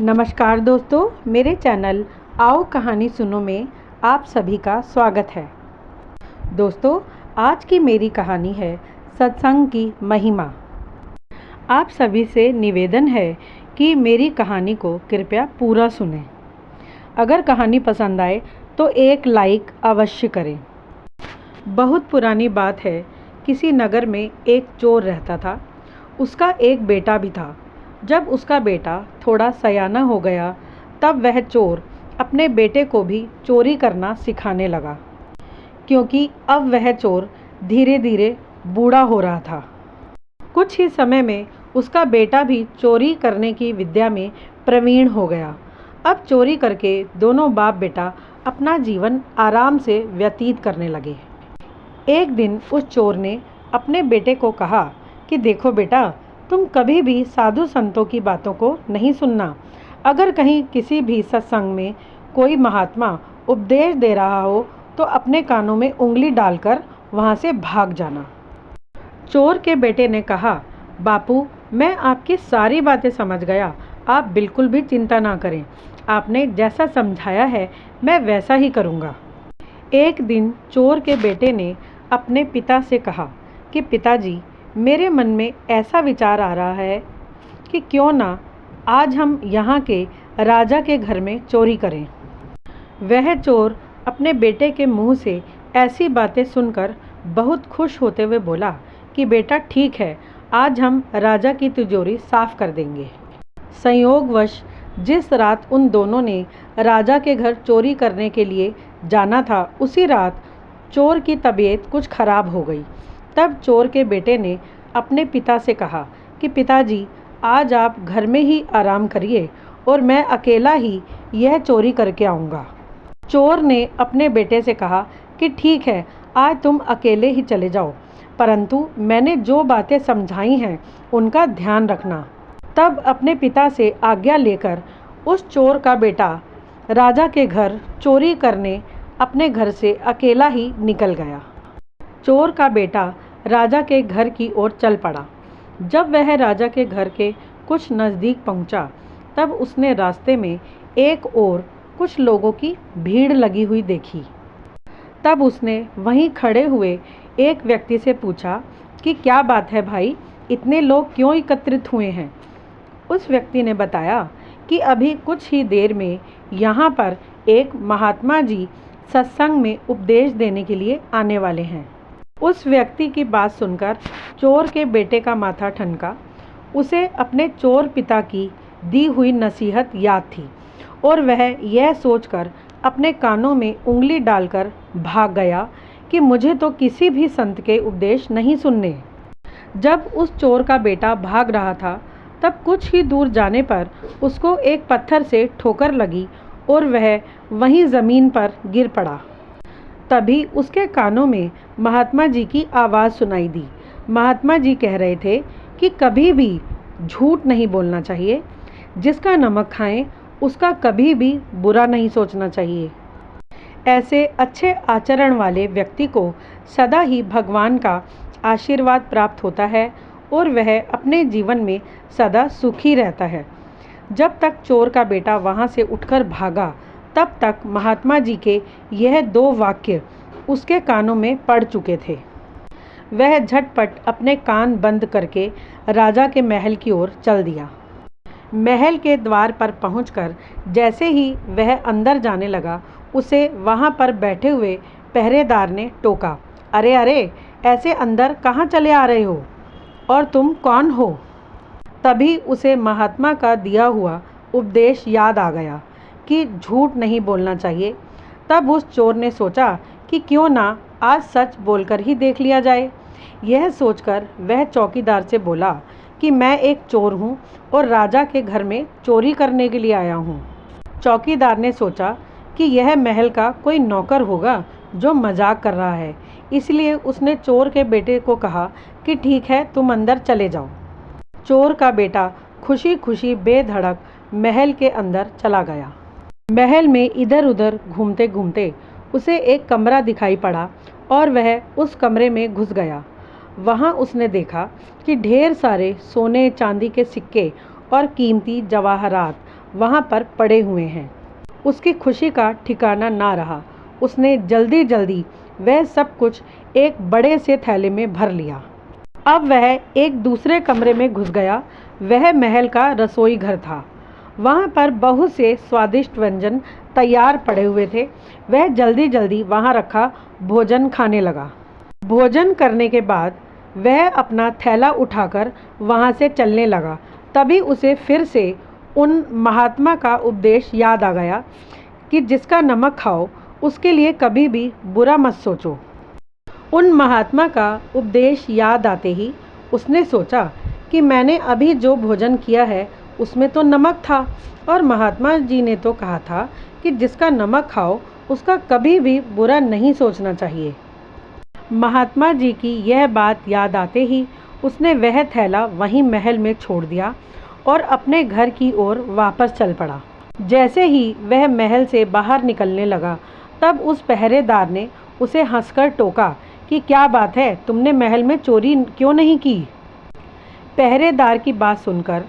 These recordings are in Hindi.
नमस्कार दोस्तों, मेरे चैनल आओ कहानी सुनो में आप सभी का स्वागत है। दोस्तों, आज की मेरी कहानी है सत्संग की महिमा। आप सभी से निवेदन है कि मेरी कहानी को कृपया पूरा सुनें। अगर कहानी पसंद आए तो एक लाइक अवश्य करें। बहुत पुरानी बात है, किसी नगर में एक चोर रहता था। उसका एक बेटा भी था। जब उसका बेटा थोड़ा सयाना हो गया, तब वह चोर अपने बेटे को भी चोरी करना सिखाने लगा, क्योंकि अब वह चोर धीरे धीरे बूढ़ा हो रहा था। कुछ ही समय में उसका बेटा भी चोरी करने की विद्या में प्रवीण हो गया। अब चोरी करके दोनों बाप बेटा अपना जीवन आराम से व्यतीत करने लगे। एक दिन उस चोर ने अपने बेटे को कहा कि देखो बेटा, तुम कभी भी साधु संतों की बातों को नहीं सुनना। अगर कहीं किसी भी सत्संग में कोई महात्मा उपदेश दे रहा हो तो अपने कानों में उंगली डालकर वहाँ से भाग जाना। चोर के बेटे ने कहा, बापू, मैं आपकी सारी बातें समझ गया, आप बिल्कुल भी चिंता ना करें। आपने जैसा समझाया है मैं वैसा ही करूँगा। एक दिन चोर के बेटे ने अपने पिता से कहा कि पिताजी, मेरे मन में ऐसा विचार आ रहा है कि क्यों ना आज हम यहाँ के राजा के घर में चोरी करें। वह चोर अपने बेटे के मुंह से ऐसी बातें सुनकर बहुत खुश होते हुए बोला कि बेटा ठीक है, आज हम राजा की तिजोरी साफ कर देंगे। संयोगवश जिस रात उन दोनों ने राजा के घर चोरी करने के लिए जाना था, उसी रात चोर की तबीयत कुछ खराब हो गई। तब चोर के बेटे ने अपने पिता से कहा कि पिताजी, आज आप घर में ही आराम करिए और मैं अकेला ही यह चोरी करके आऊँगा। चोर ने अपने बेटे से कहा कि ठीक है, आज तुम अकेले ही चले जाओ, परंतु मैंने जो बातें समझाई हैं उनका ध्यान रखना। तब अपने पिता से आज्ञा लेकर उस चोर का बेटा राजा के घर चोरी करने अपने घर से अकेला ही निकल गया। चोर का बेटा राजा के घर की ओर चल पड़ा। जब वह राजा के घर के कुछ नज़दीक पहुंचा, तब उसने रास्ते में एक और कुछ लोगों की भीड़ लगी हुई देखी। तब उसने वहीं खड़े हुए एक व्यक्ति से पूछा कि क्या बात है भाई, इतने लोग क्यों एकत्रित हुए हैं। उस व्यक्ति ने बताया कि अभी कुछ ही देर में यहाँ पर एक महात्मा जी सत्संग में उपदेश देने के लिए आने वाले हैं। उस व्यक्ति की बात सुनकर चोर के बेटे का माथा ठनका। उसे अपने चोर पिता की दी हुई नसीहत याद थी और वह यह सोचकर अपने कानों में उंगली डालकर भाग गया कि मुझे तो किसी भी संत के उपदेश नहीं सुनने। जब उस चोर का बेटा भाग रहा था, तब कुछ ही दूर जाने पर उसको एक पत्थर से ठोकर लगी और वह वहीं ज़मीन पर गिर पड़ा। तभी उसके कानों में महात्मा जी की आवाज़ सुनाई दी। महात्मा जी कह रहे थे कि कभी भी झूठ नहीं बोलना चाहिए, जिसका नमक खाएं उसका कभी भी बुरा नहीं सोचना चाहिए। ऐसे अच्छे आचरण वाले व्यक्ति को सदा ही भगवान का आशीर्वाद प्राप्त होता है और वह अपने जीवन में सदा सुखी रहता है। जब तक चोर का बेटा वहाँ से उठकर भागा, तब तक महात्मा जी के यह दो वाक्य उसके कानों में पड़ चुके थे। वह झटपट अपने कान बंद करके राजा के महल की ओर चल दिया। महल के द्वार पर पहुंचकर जैसे ही वह अंदर जाने लगा, उसे वहां पर बैठे हुए पहरेदार ने टोका, अरे अरे, ऐसे अंदर कहाँ चले आ रहे हो और तुम कौन हो। तभी उसे महात्मा का दिया हुआ उपदेश याद आ गया कि झूठ नहीं बोलना चाहिए। तब उस चोर ने सोचा कि क्यों ना आज सच बोलकर ही देख लिया जाए। यह सोचकर वह चौकीदार से बोला कि मैं एक चोर हूँ और राजा के घर में चोरी करने के लिए आया हूँ। चौकीदार ने सोचा कि यह महल का कोई नौकर होगा जो मजाक कर रहा है, इसलिए उसने चोर के बेटे को कहा कि ठीक है, तुम अंदर चले जाओ। चोर का बेटा खुशी खुशी बेधड़क महल के अंदर चला गया। महल में इधर उधर घूमते घूमते उसे एक कमरा दिखाई पड़ा और वह उस कमरे में घुस गया। वहाँ उसने देखा कि ढेर सारे सोने चांदी के सिक्के और कीमती जवाहरात वहाँ पर पड़े हुए हैं। उसकी खुशी का ठिकाना ना रहा। उसने जल्दी जल्दी वह सब कुछ एक बड़े से थैले में भर लिया। अब वह एक दूसरे कमरे में घुस गया। वह महल का रसोई घर था। वहाँ पर बहुत से स्वादिष्ट व्यंजन तैयार पड़े हुए थे। वह जल्दी जल्दी वहाँ रखा भोजन खाने लगा। भोजन करने के बाद वह अपना थैला उठाकर वहाँ से चलने लगा। तभी उसे फिर से उन महात्मा का उपदेश याद आ गया कि जिसका नमक खाओ उसके लिए कभी भी बुरा मत सोचो। उन महात्मा का उपदेश याद आते ही उसने सोचा कि मैंने अभी जो भोजन किया है उसमें तो नमक था और महात्मा जी ने तो कहा था कि जिसका नमक खाओ उसका कभी भी बुरा नहीं सोचना चाहिए। महात्मा जी की यह बात याद आते ही उसने वह थैला वहीं महल में छोड़ दिया और अपने घर की ओर वापस चल पड़ा। जैसे ही वह महल से बाहर निकलने लगा तब उस पहरेदार ने उसे हंसकर टोका कि क्या बात है, तुमने महल में चोरी क्यों नहीं की। पहरेदार की बात सुनकर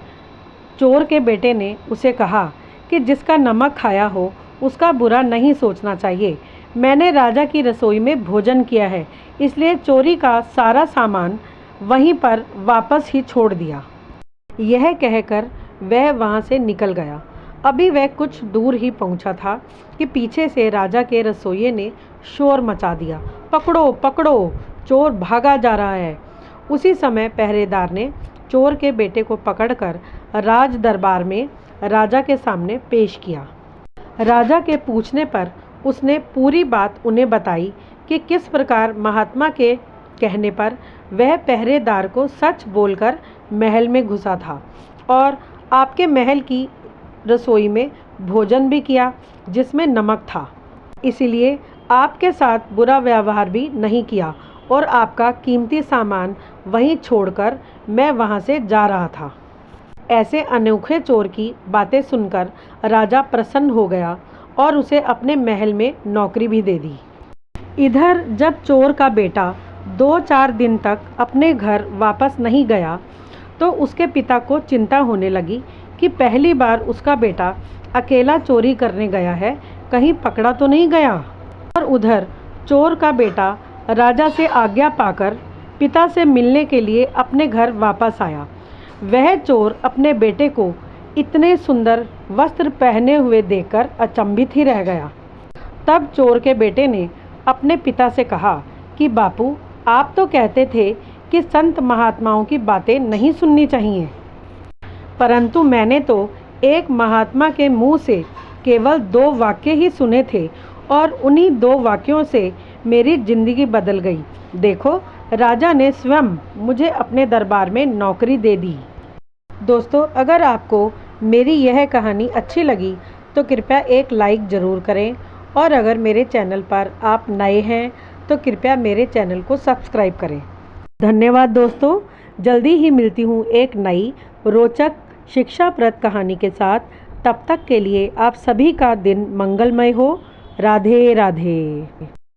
चोर के बेटे ने उसे कहा कि जिसका नमक खाया हो उसका बुरा नहीं सोचना चाहिए। मैंने राजा की रसोई में भोजन किया है, इसलिए चोरी का सारा सामान वहीं पर वापस ही छोड़ दिया। यह कहकर वह वहाँ से निकल गया। अभी वह कुछ दूर ही पहुँचा था कि पीछे से राजा के रसोइये ने शोर मचा दिया, पकड़ो पकड़ो, चोर भागा जा रहा है। उसी समय पहरेदार ने चोर के बेटे को पकड़कर राज दरबार में राजा के सामने पेश किया। राजा के पूछने पर उसने पूरी बात उन्हें बताई कि किस प्रकार महात्मा के कहने पर वह पहरेदार को सच बोलकर महल में घुसा था और आपके महल की रसोई में भोजन भी किया जिसमें नमक था। इसीलिए आपके साथ बुरा व्यवहार भी नहीं किया और आपका कीमती सामान वहीं छोड़कर मैं वहां से जा रहा था। ऐसे अनोखे चोर की बातें सुनकर राजा प्रसन्न हो गया और उसे अपने महल में नौकरी भी दे दी। इधर जब चोर का बेटा 2-4 दिन तक अपने घर वापस नहीं गया तो उसके पिता को चिंता होने लगी कि पहली बार उसका बेटा अकेला चोरी करने गया है, कहीं पकड़ा तो नहीं गया। और उधर चोर का बेटा राजा से आज्ञा पाकर पिता से मिलने के लिए अपने घर वापस आया। वह चोर अपने बेटे को इतने सुंदर वस्त्र पहने हुए देखकर अचंभित ही रह गया। तब चोर के बेटे ने अपने पिता से कहा कि बापू, आप तो कहते थे कि संत महात्माओं की बातें नहीं सुननी चाहिए, परंतु मैंने तो एक महात्मा के मुंह से केवल 2 वाक्य ही सुने थे और उन्हीं 2 वाक्यों से मेरी जिंदगी बदल गई। देखो, राजा ने स्वयं मुझे अपने दरबार में नौकरी दे दी। दोस्तों, अगर आपको मेरी यह कहानी अच्छी लगी तो कृपया एक लाइक ज़रूर करें और अगर मेरे चैनल पर आप नए हैं तो कृपया मेरे चैनल को सब्सक्राइब करें। धन्यवाद दोस्तों। जल्दी ही मिलती हूँ एक नई रोचक शिक्षाप्रद कहानी के साथ। तब तक के लिए आप सभी का दिन मंगलमय हो। राधे राधे।